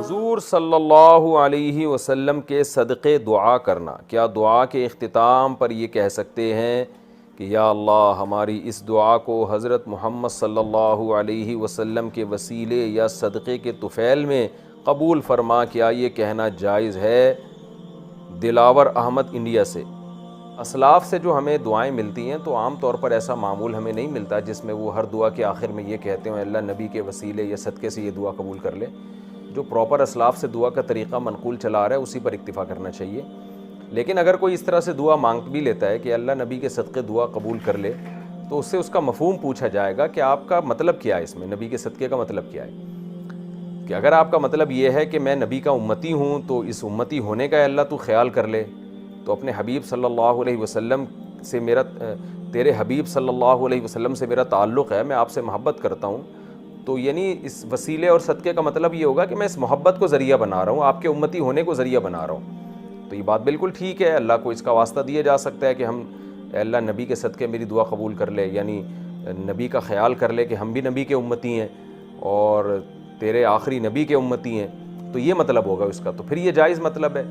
हुजूर सल्लल्लाहु अलैहि वसल्लम के सदक़े दुआ करना, क्या दुआ के इख्तिताम पर ये कह सकते हैं कि या अल्लाह हमारी इस दुआ को हज़रत मोहम्मद सल्लल्लाहु अलैहि वसल्लम के वसीले या सदक़े के तुफ़ैल में कबूल फ़रमा? क्या ये कहना जायज़ है? दिलावर अहमद इंडिया से। असलाफ़ से जो हमें दुआएं मिलती हैं तो आम तौर पर ऐसा मामूल हमें नहीं मिलता जिसमें वो हर दुआ के आखिर में ये कहते हैं अल्लाह नबी के वसीले या सदक़े से ये दुआ कबूल कर ले। जो प्रॉपर असलाफ़ से दुआ का तरीक़ा मनकूल चला आ रहा है उसी पर इक्तिफ़ा करना चाहिए। लेकिन अगर कोई इस तरह से दुआ मांग भी लेता है कि अल्लाह नबी के सदक़े दुआ कबूल कर ले, तो उससे उसका मफ़हूम पूछा जाएगा कि आपका मतलब क्या है, इसमें नबी के सदक़े का मतलब क्या है। कि अगर आपका मतलब ये है कि मैं नबी का उम्मती हूँ तो इस उम्मती होने का अल्लाह तू ख्याल कर ले, तो अपने हबीब सल्लल्लाहु अलैहि वसल्लम से मेरा तेरे हबीब सल्लल्लाहु अलैहि वसल्लम से मेरा ताल्लुक़ है, मैं आपसे मोहब्बत करता हूँ, तो यानी इस वसीले और सदक़े का मतलब ये होगा कि मैं इस मोहब्बत को ज़रिया बना रहा हूँ, आपके उम्मती होने को ज़रिया बना रहा हूँ। तो ये बात बिल्कुल ठीक है, अल्लाह को इसका वास्ता दिया जा सकता है कि हम अल्लाह नबी के सदक़े मेरी दुआ कबूल कर ले, यानी नबी का ख्याल कर ले कि हम भी नबी के उम्मती हैं और तेरे आखिरी नबी के उम्मती हैं, तो ये मतलब होगा उसका, तो फिर ये जायज़ मतलब है।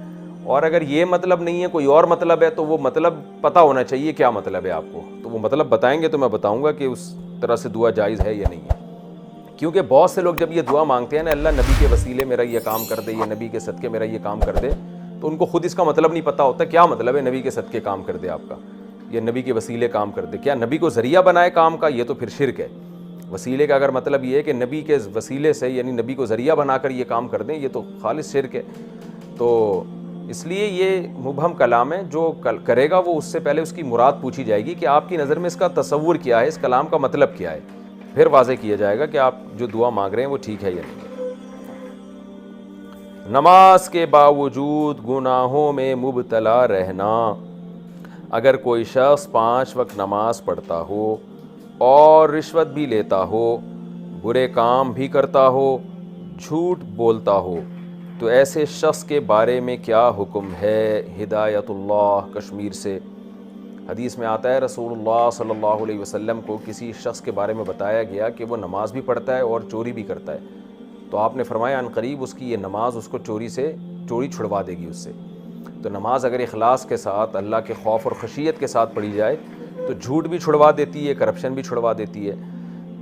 और अगर ये मतलब नहीं है, कोई और मतलब है, तो वो मतलब पता होना चाहिए क्या मतलब है आपको, तो वो मतलब बताएंगे तो मैं बताऊंगा कि उस तरह से दुआ जायज़ है या नहीं है। क्योंकि बहुत से लोग जब ये दुआ मांगते हैं ना, अल्लाह नबी के वसीले मेरा ये काम कर दे, या नबी के सदक़े मेरा ये काम कर दे, तो उनको खुद इसका मतलब नहीं पता होता क्या मतलब है नबी के सदक़े काम कर दे आपका, या नबी के वसीले काम कर दे। क्या नबी को ज़रिया बनाए काम का? ये तो फिर शिर्क है। वसीले का अगर मतलब ये है कि नबी के वसीले से यानी नबी को ज़रिया बनाकर ये काम कर दें, ये तो खालिस शिर्क है। तो इसलिए ये मुबहम कलाम है, जो करेगा वो उससे पहले उसकी मुराद पूछी जाएगी कि आपकी नज़र में इसका तसव्वुर क्या है, इस कलाम का मतलब क्या है, फिर वाज़े किया जाएगा कि आप जो दुआ मांग रहे हैं वो ठीक है या नहीं है। नमाज के बावजूद गुनाहों में मुब्तला रहना। अगर कोई शख्स 5 वक्त नमाज पढ़ता हो और रिश्वत भी लेता हो, बुरे काम भी करता हो, झूठ बोलता हो, तो ऐसे शख्स के बारे में क्या हुक्म है? हिदायतुल्लाह कश्मीर से। हदीस में आता है रसूलुल्लाह सल्लल्लाहु अलैहि वसल्लम को किसी शख्स के बारे में बताया गया कि वो नमाज भी पढ़ता है और चोरी भी करता है, तो आपने फरमाया अनकरीब उसकी ये नमाज उसको चोरी छुड़वा देगी उससे। तो नमाज अगर इखलास के साथ, अल्लाह के खौफ और खशियत के साथ पढ़ी जाए तो झूठ भी छुड़वा देती है, करप्शन भी छुड़वा देती है।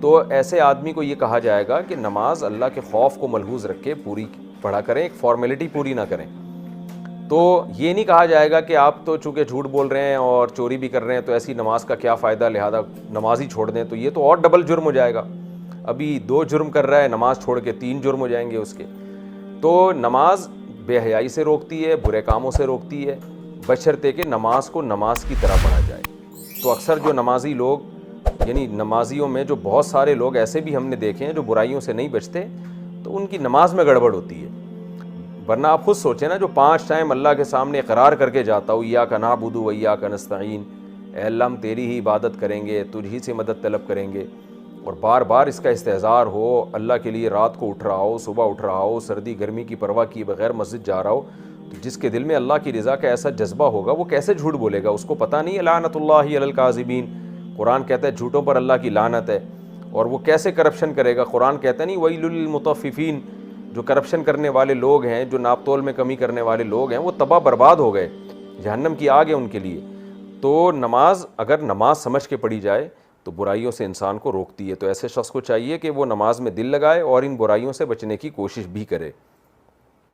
तो ऐसे आदमी को ये कहा जाएगा कि नमाज अल्लाह के खौफ को मलहूज़ रख के पूरी पढ़ा करें, एक फॉर्मेलिटी पूरी ना करें। तो ये नहीं कहा जाएगा कि आप तो चूँकि झूठ बोल रहे हैं और चोरी भी कर रहे हैं तो ऐसी नमाज का क्या फ़ायदा, लिहाजा नमाज ही छोड़ दें, तो ये तो और डबल जुर्म हो जाएगा। अभी 2 जुर्म कर रहा है, नमाज छोड़ के 3 जुर्म हो जाएंगे उसके। तो नमाज बेहयाई से रोकती है, बुरे कामों से रोकती है, बशर्ते कि नमाज को नमाज की तरह पढ़ा जाए। तो अक्सर जो नमाजी लोग, यानी नमाजियों में जो बहुत सारे लोग ऐसे भी हमने देखे हैं जो बुराइयों से नहीं बचते, तो उनकी नमाज में गड़बड़ होती है। वरना आप खुद सोचें ना, जो 5 टाइम अल्लाह के सामने इकरार करके जाता हूँ इय्याका नअबुदु व इय्याका नस्तईन, अल्लाह हम तेरी ही इबादत करेंगे, तुझी से मदद तलब करेंगे, और बार बार इसका इस्तेज़ार हो, अल्लाह के लिए रात को उठ रहा हो, सुबह उठ रहा हो, सर्दी गर्मी की परवाह किए बगैर मस्जिद जा रहा हो, तो जिसके दिल में अल्लाह की रज़ा का ऐसा जज्बा होगा वो कैसे झूठ बोलेगा? उसको पता नहीं है लानतुल्लाहि अलल काज़िबीन, कुरान कहता है झूठों पर अल्लाह की लानत है। और वो कैसे करप्शन करेगा? कुरान कहता नहीं वैलुल लिल मुतफ्फिफीन, जो करप्शन करने वाले लोग हैं, जो नापतोल में कमी करने वाले लोग हैं, वो तबाह बर्बाद हो गए, जहन्नम की आग है उनके लिए। तो नमाज अगर नमाज समझ के पढ़ी जाए तो बुराइयों से इंसान को रोकती है। तो ऐसे शख्स को चाहिए कि वो नमाज में दिल लगाए और इन बुराइयों से बचने की कोशिश भी करे।